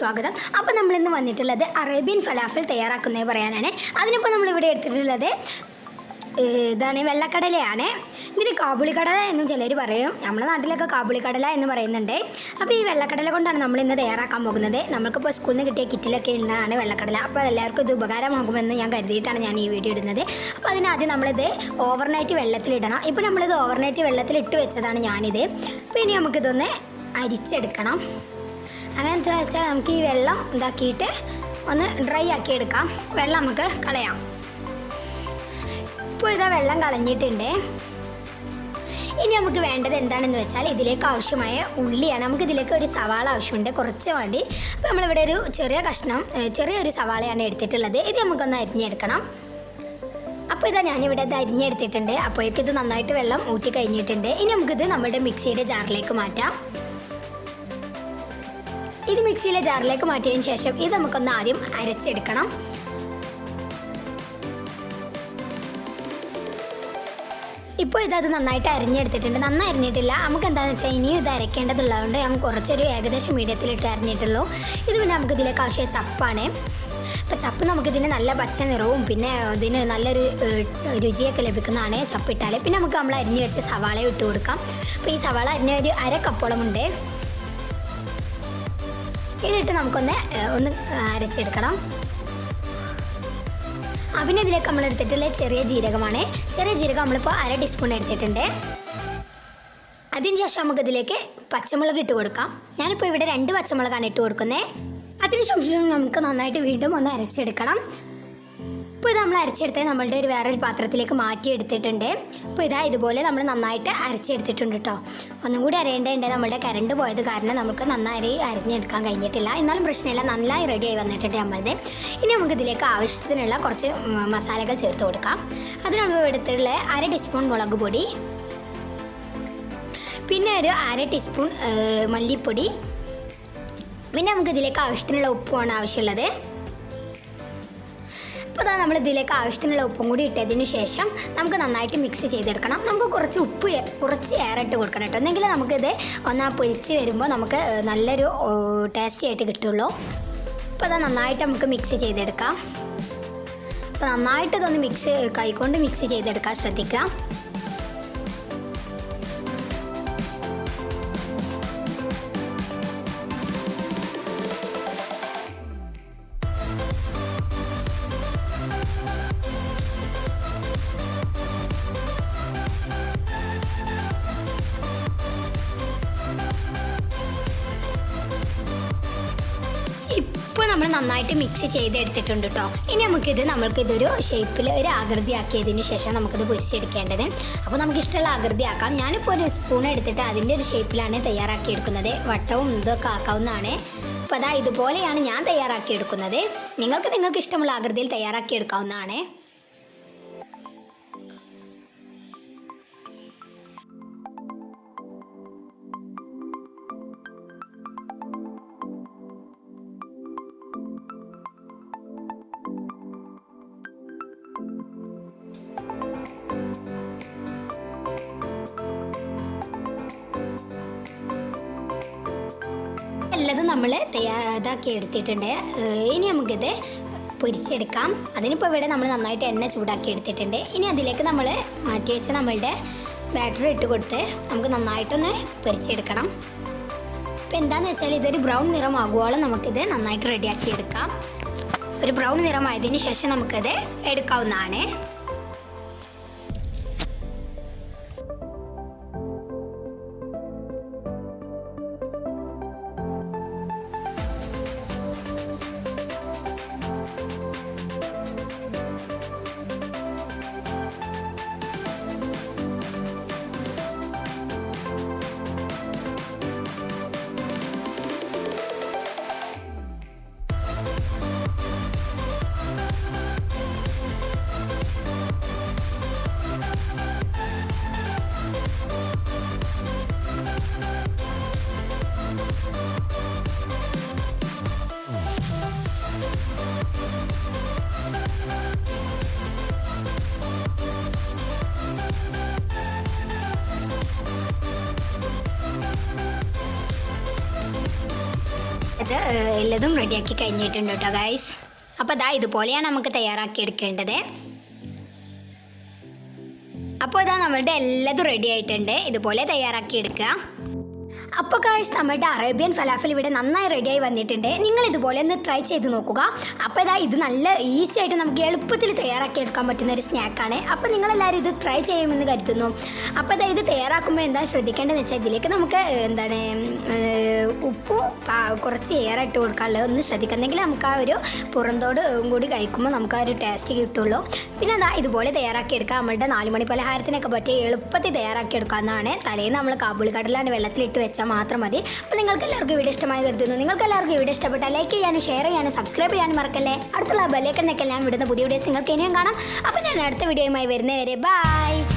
സ്വാഗതം. അപ്പോൾ നമ്മളിന്ന് വന്നിട്ടുള്ളത് അറേബ്യൻ ഫലാഫൽ തയ്യാറാക്കുന്നത് പറയാനാണ്. അതിനിപ്പോൾ നമ്മളിവിടെ എടുത്തിട്ടുള്ളത് ഇതാണ്, വെള്ളക്കടലയാണ്. ഇതിന് കാബുളിക്കടല എന്നും ചിലർ പറയും, നമ്മുടെ നാട്ടിലൊക്കെ കാബുളിക്കടല എന്ന് പറയുന്നുണ്ട്. അപ്പോൾ ഈ വെള്ളക്കടല കൊണ്ടാണ് നമ്മളിന്ന് തയ്യാറാക്കാൻ പോകുന്നത്. നമുക്കിപ്പോൾ സ്കൂളിൽ നിന്ന് കിട്ടിയ കിറ്റിലൊക്കെ ഉണ്ടാണ് വെള്ളക്കടല. അപ്പോൾ എല്ലാവർക്കും ഇത് ഉപകാരമാകുമെന്ന് ഞാൻ കരുതിയിട്ടാണ് ഞാൻ ഈ വീഡിയോ ഇടുന്നത്. അപ്പോൾ അതിനാദ്യം നമ്മളിത് ഓവർനൈറ്റ് വെള്ളത്തിലിടണം. ഇപ്പോൾ നമ്മളിത് ഓവർനൈറ്റ് വെള്ളത്തിലിട്ട് വെച്ചതാണ് ഞാനിത്. അപ്പോൾ ഇനി നമുക്കിതൊന്ന് അരിച്ചെടുക്കണം. അങ്ങനെയെന്ന് വെച്ചാൽ നമുക്ക് ഈ വെള്ളം ഇതാക്കിയിട്ട് ഒന്ന് ഡ്രൈ ആക്കി എടുക്കാം. വെള്ളം നമുക്ക് കളയാം. ഇപ്പോൾ ഇതാ വെള്ളം കളഞ്ഞിട്ടുണ്ട്. ഇനി നമുക്ക് വേണ്ടത് എന്താണെന്ന് വെച്ചാൽ ഇതിലേക്ക് ആവശ്യമായ ഉള്ളിയാണ്. നമുക്കിതിലേക്ക് ഒരു സവാള ആവശ്യമുണ്ട്, കുറച്ച് വേണ്ടി. അപ്പോൾ നമ്മളിവിടെ ഒരു ചെറിയൊരു സവാളയാണ് എടുത്തിട്ടുള്ളത്. ഇത് നമുക്കൊന്ന് അരിഞ്ഞെടുക്കണം. അപ്പോൾ ഇതാ ഞാനിവിടെ ഇത് അരിഞ്ഞെടുത്തിട്ടുണ്ട്. അപ്പോഴേക്കും ഇത് നന്നായിട്ട് വെള്ളം ഊറ്റി കഴിഞ്ഞിട്ടുണ്ട്. ഇനി നമുക്കിത് നമ്മുടെ മിക്സിയുടെ ജാറിലേക്ക് മാറ്റാം. ഇത് മിക്സിയിലെ ജാറിലേക്ക് മാറ്റിയതിന് ശേഷം ഇത് നമുക്കൊന്ന് ആദ്യം അരച്ചെടുക്കണം. ഇപ്പോൾ ഇതത് നന്നായിട്ട് അരിഞ്ഞെടുത്തിട്ടുണ്ട്. നന്നായി അരിഞ്ഞിട്ടില്ല. നമുക്ക് എന്താണെന്ന് വെച്ചാൽ ഇനിയും ഇത് അരയ്ക്കേണ്ടതുള്ളതുകൊണ്ട് ഞാൻ കുറച്ചൊരു ഏകദേശം മീഡിയത്തിലിട്ട് അരിഞ്ഞിട്ടുള്ളൂ. ഇത് പിന്നെ നമുക്ക് ഇതിലേക്ക് ആവശ്യമായ ചപ്പാണ്. അപ്പോൾ ചപ്പ് നമുക്കിതിന് നല്ല പച്ച നിറവും പിന്നെ ഇതിന് നല്ലൊരു രുചിയൊക്കെ ലഭിക്കുന്നതാണ് ചപ്പിട്ടാൽ. പിന്നെ നമുക്ക് നമ്മൾ അരിഞ്ഞ് വെച്ച സവാള ഇട്ട് കൊടുക്കാം. അപ്പോൾ ഈ സവാള അരിഞ്ഞ ഒരു അര കപ്പോളമുണ്ട്. ഇതിട്ട് നമുക്കൊന്ന് അരച്ചെടുക്കണം. പിന്നെ ഇതിലേക്ക് നമ്മൾ എടുത്തിട്ടുള്ള ചെറിയ ജീരകമാണ്. ചെറിയ ജീരകം നമ്മളിപ്പോൾ 1/2 ടീസ്പൂൺ എടുത്തിട്ടുണ്ട്. അതിനുശേഷം നമുക്കിതിലേക്ക് പച്ചമുളക് ഇട്ട് കൊടുക്കാം. ഞാനിപ്പോൾ ഇവിടെ 2 പച്ചമുളകാണ് ഇട്ട് കൊടുക്കുന്നത്. അതിനുശേഷം നമുക്ക് നന്നായിട്ട് വീണ്ടും ഒന്ന് അരച്ചെടുക്കണം. ഇപ്പോൾ ഇത് നമ്മൾ അരച്ചെടുത്ത് നമ്മളുടെ വേറൊരു പാത്രത്തിലേക്ക് മാറ്റി എടുത്തിട്ടുണ്ട്. അപ്പോൾ ഇതുപോലെ നമ്മൾ നന്നായിട്ട് അരച്ചെടുത്തിട്ടുണ്ട് കേട്ടോ. ഒന്നും കൂടി അരയേണ്ടതുണ്ട്. നമ്മുടെ കറണ്ട് പോയത് കാരണം നമുക്ക് നന്നായി അരിഞ്ഞെടുക്കാൻ കഴിഞ്ഞിട്ടില്ല. എന്നാലും പ്രശ്നമില്ല, നന്നായി റെഡിയായി വന്നിട്ടുണ്ട് നമ്മളത്. ഇനി നമുക്കിതിലേക്ക് ആവശ്യത്തിനുള്ള കുറച്ച് മസാലകൾ ചേർത്ത് കൊടുക്കാം. അതിന് നമ്മൾ എടുത്തിട്ടുള്ള 1/2 ടീസ്പൂൺ മുളക് പൊടി, പിന്നെ ഒരു 1/2 ടീസ്പൂൺ മല്ലിപ്പൊടി, പിന്നെ നമുക്കിതിലേക്ക് ആവശ്യത്തിനുള്ള ഉപ്പുമാണ് ആവശ്യമുള്ളത്. അപ്പോൾ അതാ നമ്മൾ ഇതിലേക്ക് ആവശ്യത്തിനുള്ള ഉപ്പും കൂടി ഇട്ടതിന് ശേഷം നമുക്ക് നന്നായിട്ട് മിക്സ് ചെയ്തെടുക്കണം. നമുക്ക് കുറച്ച് ഏറിട്ട് കൊടുക്കണം കേട്ടോ. എന്നെങ്കിൽ നമുക്കിത് ഒന്ന് പൊരിച്ച് വരുമ്പോൾ നമുക്ക് നല്ലൊരു ടേസ്റ്റി ആയിട്ട് കിട്ടുള്ളൂ. അപ്പോൾ അത് നന്നായിട്ട് നമുക്ക് മിക്സ് ചെയ്തെടുക്കാം. അപ്പോൾ നന്നായിട്ട് ഇതൊന്ന് കൈകൊണ്ട് മിക്സ് ചെയ്തെടുക്കാൻ ശ്രദ്ധിക്കാം. ഇപ്പോൾ നമ്മൾ നന്നായിട്ട് മിക്സ് ചെയ്തെടുത്തിട്ടുണ്ട് കേട്ടോ. ഇനി നമുക്കിതൊരു ഷേപ്പിൽ ഒരു ആകൃതി ആക്കിയതിന് ശേഷം നമുക്കിത് പൊരിച്ചെടുക്കേണ്ടത്. അപ്പോൾ നമുക്കിഷ്ടമുള്ള ആകൃതി ആക്കാം. ഞാനിപ്പോൾ ഒരു സ്പൂൺ എടുത്തിട്ട് അതിൻ്റെ ഒരു ഷേപ്പിലാണ് തയ്യാറാക്കിയെടുക്കുന്നത്. വട്ടവും ഇതൊക്കെ ആക്കാവുന്നതാണ്. അപ്പോൾ ഇതുപോലെയാണ് ഞാൻ തയ്യാറാക്കിയെടുക്കുന്നത്. നിങ്ങൾക്ക് ഇഷ്ടമുള്ള ആകൃതിയിൽ തയ്യാറാക്കിയെടുക്കാവുന്നതാണ്. എല്ലാതും നമ്മൾ ഇതാക്കി എടുത്തിട്ടുണ്ട്. ഇനി നമുക്കിത് പൊരിച്ചെടുക്കാം. അതിനിപ്പോൾ ഇവിടെ നമ്മൾ നന്നായിട്ട് എണ്ണ ചൂടാക്കി എടുത്തിട്ടുണ്ട്. ഇനി അതിലേക്ക് നമ്മൾ മാറ്റി വെച്ച നമ്മളുടെ ബാറ്ററി ഇട്ട് കൊടുത്ത് നമുക്ക് നന്നായിട്ടൊന്ന് പൊരിച്ചെടുക്കണം. ഇപ്പോൾ എന്താണെന്ന് വെച്ചാൽ ഇതൊരു ബ്രൗൺ നിറമാകുവോളം നമുക്കിത് നന്നായിട്ട് റെഡിയാക്കി എടുക്കാം. ഒരു ബ്രൗൺ നിറമായതിന് ശേഷം നമുക്കത് എടുക്കാവുന്നതാണ്. ഇത് എല്ലതും റെഡിയാക്കി കഴിഞ്ഞിട്ടുണ്ട് കേട്ടോ ഗൈസ്. അപ്പോൾ ഇതാ ഇതുപോലെയാണ് നമുക്ക് തയ്യാറാക്കി എടുക്കേണ്ടത്. അപ്പോൾ ഇതാ നമ്മളുടെ എല്ലതും റെഡി ആയിട്ടുണ്ട്. ഇതുപോലെ തയ്യാറാക്കി എടുക്കുക. അപ്പോൾ ഗൈസ് നമ്മുടെ അറേബ്യൻ ഫലാഫൽ ഇവിടെ നന്നായി റെഡിയായി വന്നിട്ടുണ്ട്. നിങ്ങൾ ഇതുപോലെ ഒന്ന് ട്രൈ ചെയ്ത് നോക്കുക. അപ്പോൾ ഇതാ ഇത് നല്ല ഈസി ആയിട്ട് നമുക്ക് എളുപ്പത്തിൽ തയ്യാറാക്കി എടുക്കാൻ പറ്റുന്ന ഒരു സ്നാക്കാണ്. അപ്പോൾ നിങ്ങളെല്ലാവരും ഇത് ട്രൈ ചെയ്യുമെന്ന് കരുതുന്നു. അപ്പോൾ ഇതാ ഇത് തയ്യാറാക്കുമ്പോൾ എന്താ ശ്രദ്ധിക്കേണ്ടതെന്ന് വെച്ചാൽ ഇതിലേക്ക് നമുക്ക് ഉപ്പും കുറച്ച് ഏറായിട്ട് കൊടുക്കാനുള്ളത് ഒന്ന് ശ്രദ്ധിക്കുന്നെങ്കിൽ നമുക്ക് ആ ഒരു പുറന്തോട് കൂടി കഴിക്കുമ്പോൾ നമുക്ക് ആ ഒരു ടേസ്റ്റ് കിട്ടുള്ളൂ. പിന്നെ അതാ ഇതുപോലെ തയ്യാറാക്കി എടുക്കുക. നമ്മളുടെ 4 മണി പലഹാരത്തിനൊക്കെ പറ്റിയ എളുപ്പത്തിൽ തയ്യാറാക്കി എടുക്കാവുന്നതാണ്. തലേന്ന് നമ്മൾ കാബൂളി കടലാണ് വെള്ളത്തിലിട്ട് വെച്ചാൽ മാത്രം മതി. അപ്പോൾ നിങ്ങൾക്ക് എല്ലാവർക്കും വീഡിയോ ഇഷ്ടമായി കരുതുന്നു. നിങ്ങൾക്ക് എല്ലാവർക്കും വീഡിയോ ഇഷ്ടപ്പെട്ടാൽ ലൈക്ക് ചെയ്യാനും ഷെയർ ചെയ്യാനും സബ്സ്ക്രൈബ് ചെയ്യാനും മറക്കല്ലേ. അടുത്തുള്ള ബെല്ലൈക്കൺ ഞെക്കൽ ഞാൻ വിടുന്ന പുതിയ വീഡിയോസ് നിങ്ങൾക്ക് ഇനിയും കാണാം. അപ്പോൾ ഞാൻ അടുത്ത വീഡിയോയുമായി വരുന്നവരെ ബൈ.